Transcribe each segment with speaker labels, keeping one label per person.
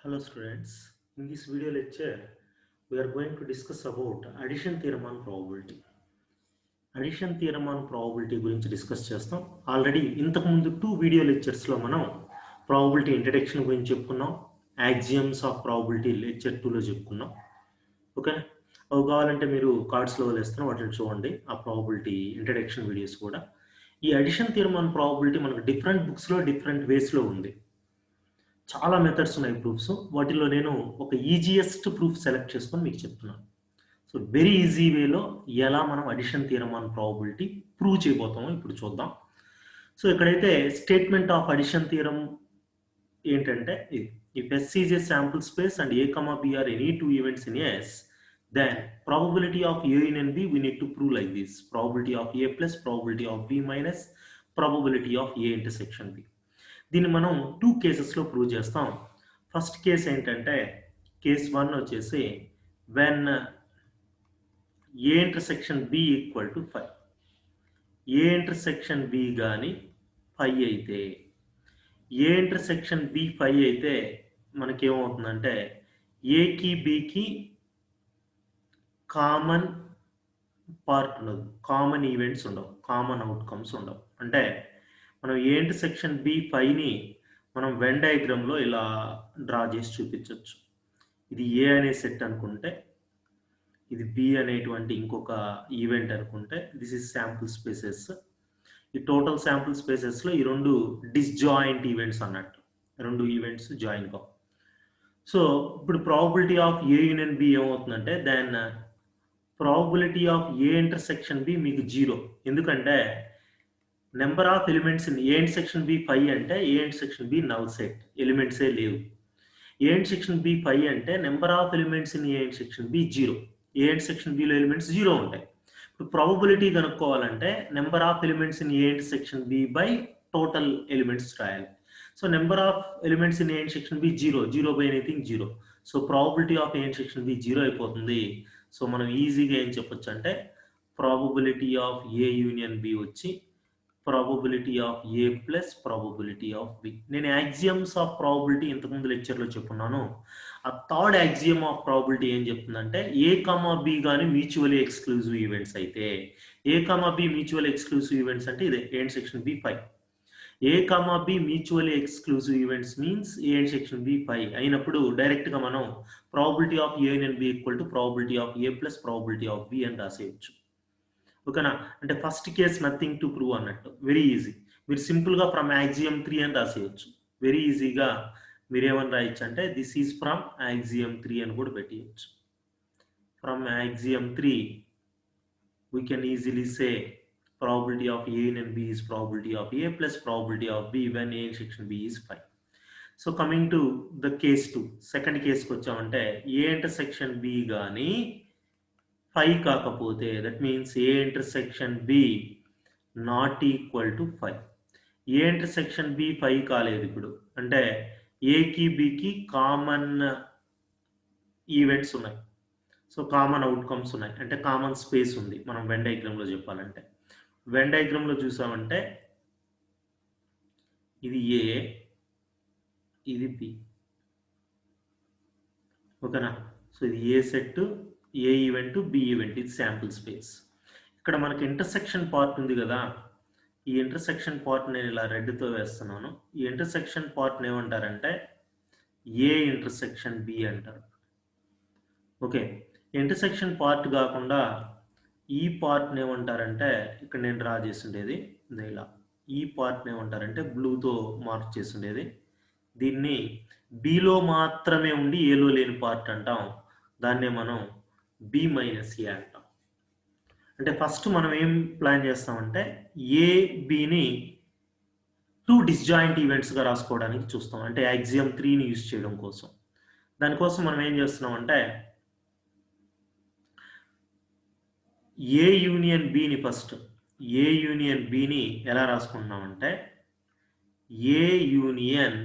Speaker 1: Hello students, in this video lecture we are going to discuss about addition theorem on probability. Addition theorem on probability గురించి discuss చేస్తాం. Already ఇంతకుముందు 2 video లెక్చర్స్లో మనం probability introduction గురించి చెప్పుకున్నాం, axioms of probability lecture 2లో చెప్పుకున్నాం. Okay, అవి కావాలంటే మీరు కార్డ్స్లో వదిలేస్తాను, వాటిని చూడండి. ఆ ప్రాబబిలిటీ ఇంట్రడక్షన్ వీడియోస్ కూడా. ఈ అడిషన్ థియరమ్ ఆన్ ప్రాబబిలిటీ మనకు డిఫరెంట్ బుక్స్లో డిఫరెంట్ వేస్లో ఉంది. చాలా మెథడ్స్ ఉన్నాయి ప్రూఫ్స్. వాటిలో నేను ఒక ఈజియెస్ట్ ప్రూఫ్ సెలెక్ట్ చేసుకొని మీకు చెప్తున్నాను. సో వెరీ ఈజీ వేలో ఎలా మనం addition theorem on probability prove చేయబోతామో ఇప్పుడు చూద్దాం. సో ఇక్కడైతే స్టేట్మెంట్ ఆఫ్ అడిషన్ థియరమ్ ఏంటంటే, if S is a sample space and A comma B are any two events in S, then probability of A in and B we need to prove like this: probability of A plus probability of B minus probability of A intersection B. దీన్ని మనం 2 కేసెస్లో prove చేస్తాం. First case ఏంటంటే, case 1 వచ్చేసి when A intersection B equal to 5. A intersection B కానీ 5 అయితే, A intersection B 5 అయితే మనకేమవుతుందంటే ఏకి బికి కామన్ పార్ట్ ఉండదు, కామన్ ఈవెంట్స్ ఉండవు, కామన్ అవుట్కమ్స్ ఉండవు. అంటే మనం ఏ ఇంటర్సెక్షన్ బి 5ని మనం వెన్ డయాగ్రామ్లో ఇలా డ్రా చేసి చూపించవచ్చు. ఇది ఏ అనే సెట్ అనుకుంటే, ఇది బి అనేటువంటి ఇంకొక ఈవెంట్ అనుకుంటే, దిస్ ఇస్ శాంపుల్ స్పేసెస్. ఈ టోటల్ శాంపుల్ స్పేసెస్లో ఈ రెండు డిస్జాయింట్ ఈవెంట్స్ అన్నట్టు, రెండు ఈవెంట్స్ జాయిన్ కావు. సో ఇప్పుడు probability of A union B ఏమవుతుందంటే, then probability of A intersection B మీకు 0. ఎందుకంటే number of elements in A intersection B 5 అంటే A intersection B null set, ఎలిమెంట్సే లేవు. ఏ ఇంటర్సెక్షన్ బి 5 అంటే number of elements in A intersection B 0. A intersection below elements 0 ఉంటాయి. ఇప్పుడు probability కనుక్కోవాలంటే number of elements in A intersection B by total elements రాయాలి. So number of elements in A intersection B 0 by anything 0. So probability of A intersection B 0 అయిపోతుంది. So మనం ఈజీగా ఏం చెప్పొచ్చు అంటే, probability of A union B వచ్చి probability of A plus probability of B. నేను axioms of probability ఇంతకుముందు లెక్చర్లో చెప్పున్నాను. ఆ థర్డ్ యాక్సియమ్ ఆఫ్ ప్రాబబిలిటీ ఏం చెప్తుందంటే, ఏ కామా బి కానీ మ్యూచువల్లీ ఎక్స్క్లూజివ్ ఈవెంట్స్ అయితే, A comma B mutual exclusive events అంటే ఇదే A intersection B 5. A comma B mutually exclusive events means A intersection B 5 అయినప్పుడు డైరెక్ట్గా మనం probability of A union B equal to probability of A plus probability of B అని రాసేయచ్చు. ఓకేనా? అంటే first case nothing to prove అన్నట్టు, very easy. మీరు సింపుల్గా ఫ్రమ్ యాక్సియం 3 అని రాసేయచ్చు. వెరీ ఈజీగా మీరు ఏమని రాయొచ్చు అంటే, దిస్ ఈజ్ ఫ్రమ్ యాక్సియం 3 అని కూడా పెట్టేయచ్చు. From axiom 3 we can easily say probability of A and B is probability of A plus probability of B when A intersection B is 5. So coming to the case 2, second case కి వచ్చామంటే, A intersection B కానీ 5 కాకపోతే, that means A intersection B not equal to 5. A intersection B 5 కాలేదు ఇప్పుడు, అంటే ఏకి బికి common events ఉన్నాయి. సో కామన్ అవుట్కమ్స్ ఉన్నాయి, అంటే కామన్ స్పేస్ ఉంది. మనం వెన్ డయాగ్రామ్లో చెప్పాలంటే, వెన్ డయాగ్రామ్లో చూసామంటే ఇది ఏ, ఇది బి. ఓకేనా? సో ఇది ఏ సెట్, ఏ ఈవెంట్, బి ఈవెంట్, ఇది శాంపుల్ స్పేస్. ఇక్కడ మనకి ఇంటర్సెక్షన్ పార్ట్ ఉంది కదా, ఈ ఇంటర్సెక్షన్ పార్ట్ నేను ఇలా రెడ్తో వేస్తున్నాను. ఈ ఇంటర్సెక్షన్ పార్ట్ని ఏమంటారంటే ఏ ఇంటర్సెక్షన్ బి అంటారు. ఓకే, ఇంటర్సెక్షన్ పార్ట్ కాకుండా ఈ పార్ట్ని ఏమంటారంటే, ఇక్కడ నేను డ్రా చేస్తుండేది ఇలా, ఈ పార్ట్ని ఏమంటారంటే బ్లూతో మార్క్ చేస్తుండేది, దీన్ని బిలో మాత్రమే ఉండి ఏలో లేని పార్ట్ అంటాం. దాన్నే మనం బి మైనస్ ఏ అంటాం. అంటే ఫస్ట్ మనం ఏం ప్లాన్ చేస్తామంటే, ఏ బిని 2 డిస్జాయింట్ ఈవెంట్స్గా రాసుకోవడానికి చూస్తాం, అంటే యాక్సియం 3ని యూజ్ చేయడం కోసం. దానికోసం మనం ఏం చేస్తున్నామంటే, A union బిని first, A union బిని ఎలా రాసుకుంటున్నామంటే, ఏ యూనియన్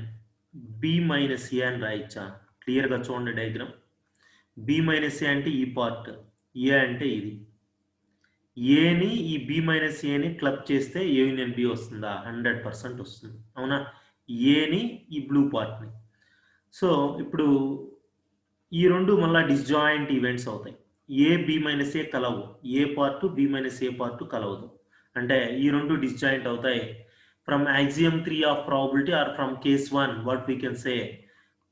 Speaker 1: బి మైనస్ ఏ అని రాయించా. క్లియర్గా చూడండి డయాగ్రామ్. బి మైనస్ ఏ అంటే ఈ పార్ట్, ఏ అంటే ఇది. ఏని ఈ బి మైనస్ ఏని క్లబ్ చేస్తే ఏ యూనియన్ బి వస్తుందా? 100% వస్తుంది, అవునా? ఏని ఈ బ్లూ పార్ట్ని. సో ఇప్పుడు ఈ రెండు మళ్ళీ డిస్జాయింట్ ఈవెంట్స్ అవుతాయి. ఏ బి మైనస్ ఏ కలవు, A part B minus A part కలవదు. అంటే ఈ రెండు డిస్జాయింట్ అవుతాయి. From axiom 3 of probability or from case 1 what we can say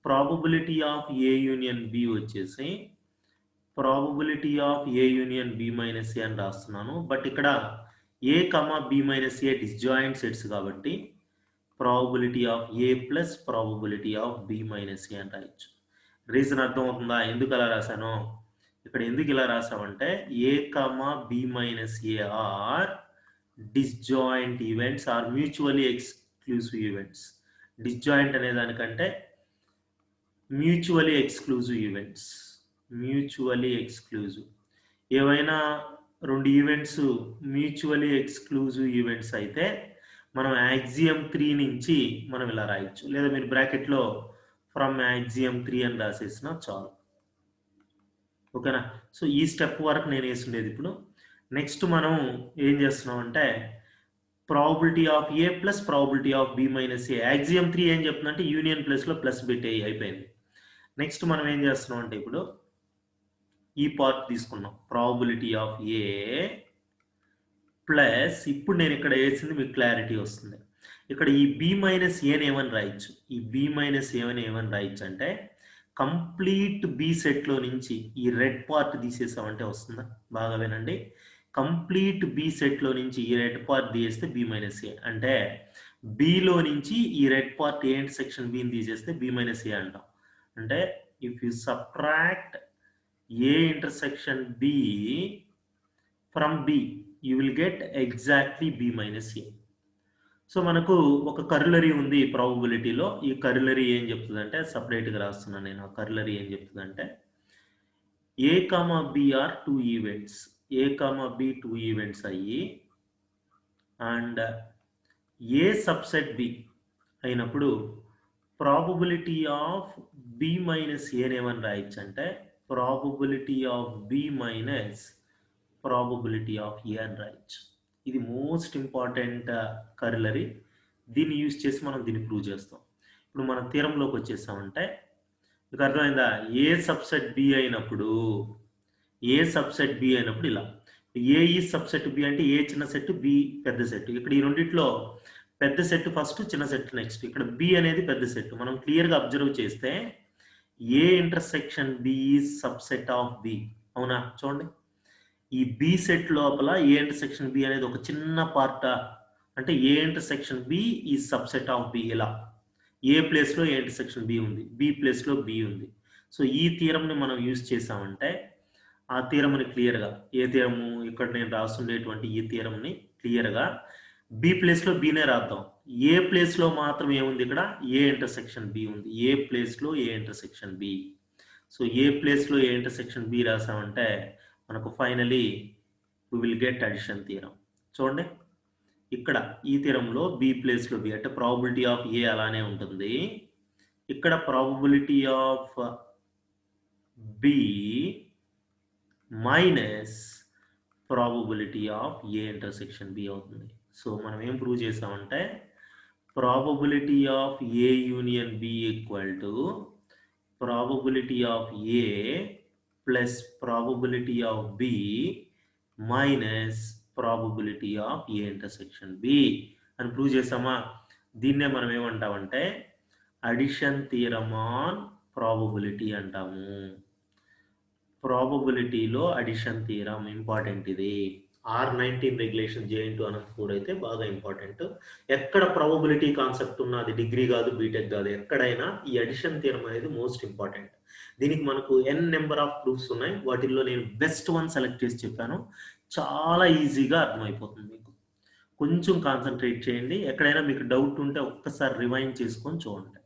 Speaker 1: probability of A union B వచ్చేసి probability of A union B minus A అని రాస్తున్నాను. But ఇక్కడ A comma B minus A disjoint sets కాబట్టి probability of A plus probability of B minus A అని రాయొచ్చు. Reason అర్థమవుతుందా ఎందుకు అలా రాశాను? ఇక్కడ ఎందుకు ఇలా రాసామంటే A comma B minus A are disjoint events or mutually exclusive events. Disjoint అనే దానికంటే mutually exclusive events. Mutually exclusive ఏవైనా రెండు ఈవెంట్స్ మ్యూచువల్లీ ఎక్స్క్లూజివ్ ఈవెంట్స్ అయితే మనం axiom 3 నుంచి మనం ఇలా రాయొచ్చు, లేదా మీరు బ్రాకెట్లో ఫ్రమ్ axiom 3 అని రాసేసినా చాలు. ఓకేనా? సో ఈ స్టెప్ వరకు నేను వేసుండేది. ఇప్పుడు నెక్స్ట్ మనం ఏం చేస్తున్నాం అంటే probability of A plus probability of B minus A. axiom 3 ఏం చెప్తుందంటే యూనియన్ ప్లేస్లో ప్లస్ పెట్టే అయిపోయింది. నెక్స్ట్ మనం ఏం చేస్తున్నాం అంటే ఇప్పుడు ఈ పార్ట్ తీసుకున్నాం ప్రాబబిలిటీ ఆఫ్ ఏ ప్లస్, ఇప్పుడు నేను ఇక్కడ వేసింది మీకు క్లారిటీ వస్తుంది. ఇక్కడ ఈ బి మైనస్ ఏని ఏమని రాయొచ్చు, ఈ బి మైనస్ ఏమని రాయొచ్చు అంటే కంప్లీట్ బి సెట్లో నుంచి ఈ రెడ్ పార్ట్ తీసేసామంటే వస్తుందా? బాగా వినండి. కంప్లీట్ బి సెట్లో నుంచి ఈ రెడ్ పార్ట్ తీసేస్తే బి మైనస్ ఏ అంటే బిలో నుంచి ఈ రెడ్ పార్ట్ ఏ ఇంటర్సెక్షన్ బిని తీసేస్తే బి మైనస్ ఏ అంటాం. అంటే if you subtract A intersection B from B you will get exactly B minus A. So మనకు ఒక కర్లరీ ఉంది ప్రాబబిలిటీలో. ఈ కర్లరీ ఏం చెప్తుందంటే సపరేట్గా రాస్తున్నాను నేను. ఆ కర్లరీ ఏం చెప్తుందంటే A comma B are two events, A comma B two events అయ్యి అండ్ ఏ సబ్సెట్ బి అయినప్పుడు ప్రాబబిలిటీ ఆఫ్ బి మైనస్ ఏనేమని రాయొచ్చు అంటే probability of B minus probability of A అని రాయొచ్చు. ఇది మోస్ట్ ఇంపార్టెంట్ కర్లరీ. దీన్ని యూజ్ చేసి మనం దీన్ని ప్రూవ్ చేస్తాం. ఇప్పుడు మనం థీరంలోకి వచ్చేసామంటే మీకు అర్థమైందా? ఏ సబ్సెట్ బి అయినప్పుడు, ఏ సబ్సెట్ బి అయినప్పుడు ఇలా ఏ ఈ సబ్సెట్ బి అంటే ఏ చిన్న సెట్ బి పెద్ద సెట్. ఇక్కడ ఈ రెండిట్లో పెద్ద సెట్ ఫస్ట్, చిన్న సెట్ నెక్స్ట్. ఇక్కడ బి అనేది పెద్ద సెట్. మనం క్లియర్గా అబ్జర్వ్ చేస్తే A intersection B is subset of B. అవునా? చూడండి, ఈ బి సెట్ లోపల ఏ ఇంటర్సెక్షన్ బి అనేది ఒక చిన్న పార్ట్. అంటే ఏ ఇంటర్సెక్షన్ బి ఈ సబ్సెట్ ఆఫ్ బి. ఇలా ఏ ప్లేస్లో ఏ ఇంటర్సెక్షన్ బి ఉంది, బి ప్లేస్లో బి ఉంది. సో ఈ థియరంని మనం యూజ్ చేసామంటే ఆ థియరంని క్లియర్గా, ఏ థియరము ఇక్కడ నేను రాస్తుండేటువంటి ఈ థియరంని క్లియర్గా బి ప్లేస్లో బినే రాద్దాం. ఏ ప్లేస్లో మాత్రం ఏముంది, ఇక్కడ ఏ ఇంటర్సెక్షన్ బి ఉంది. ఏ ప్లేస్లో A intersection B. So A ప్లేస్లో ఏ ఇంటర్సెక్షన్ బి రాసామంటే మనకు finally we will get addition theorem. చూడండి, ఇక్కడ ఈ థియరంలో బి ప్లేస్లో బి అంటే ప్రాబబిలిటీ ఆఫ్ ఏ అలానే ఉంటుంది. ఇక్కడ probability of B minus probability of A intersection B అవుతుంది. సో మనం ఏం ప్రూవ్ చేసామంటే probability of A union B equal to probability of A plus probability of B minus probability of A intersection B అని prove చేసామా? దీన్నే మనం ఏమంటామంటే addition theorem on probability అంటాము. ప్రాబబిలిటీలో అడిషన్ థియరమ్ ఇంపార్టెంట్. ఇది R19 రెగ్యులేషన్ J అనంతపూర్ అయితే బాగా important. ఎక్కడ ప్రాబబిలిటీ కాన్సెప్ట్ ఉన్నా, అది డిగ్రీ కాదు బీటెక్ కాదు, ఎక్కడైనా ఈ అడిషన్ థియరమ్ అనేది మోస్ట్ ఇంపార్టెంట్. దీనికి మనకు n నెంబర్ ఆఫ్ ప్రూఫ్స్ ఉన్నాయి. వాటిల్లో నేను బెస్ట్ వన్ సెలెక్ట్ చేసి చెప్పాను. చాలా ఈజీగా అర్థమైపోతుంది మీకు. కొంచెం కాన్సన్ట్రేట్ చేయండి. ఎక్కడైనా మీకు డౌట్ ఉంటే ఒక్కసారి రివైండ్ చేసుకొని చూడండి.